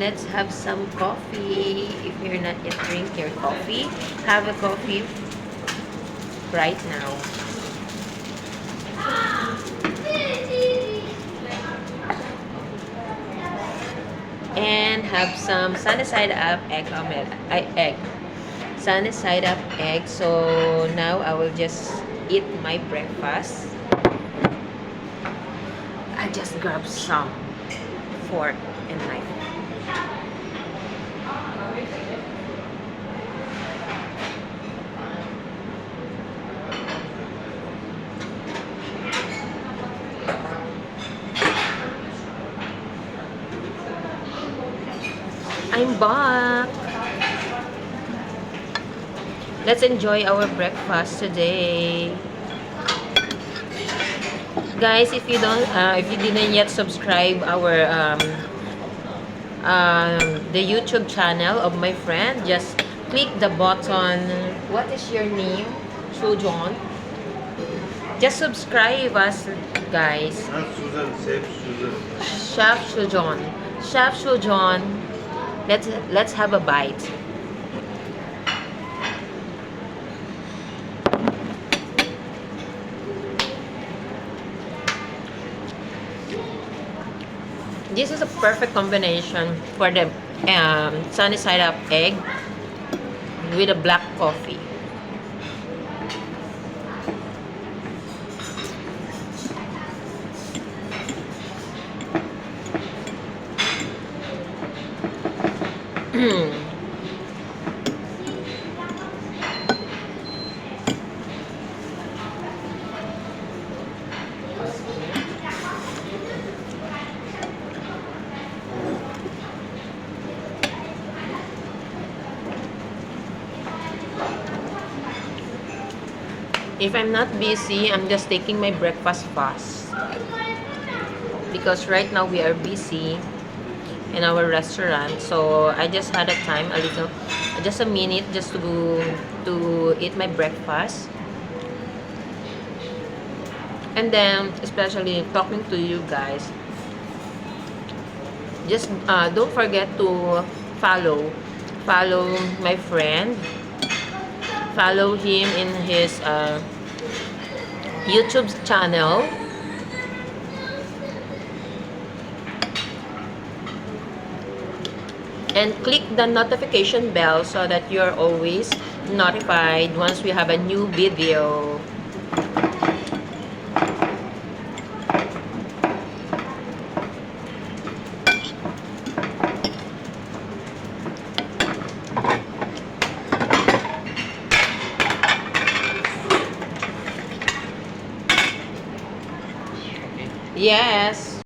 let's have some coffee. If you're not yet drink your coffee, have a coffee right now. And have some sunny side up egg omelette. Egg. Sunny side up egg. So now I will just eat my breakfast. I just grab some fork and knife. I'm back. Let's enjoy our breakfast today. Guys, if you didn't yet subscribe our the YouTube channel of my friend, just click the button. What is your name? Sujon. Just subscribe us, guys. Susan, Chef Susan. Chef Sujon. Chef Sujon. Let's have a bite. This is a perfect combination for the sunny side up egg with a black coffee. If I'm not busy, I'm just taking my breakfast fast. Because right now we are busy in our restaurant. So I just had a time, just a minute just to eat my breakfast. And then, especially talking to you guys. Just don't forget to follow my friend. Follow him in his YouTube channel. And click the notification bell so that you're always notified once we have a new video. Yes.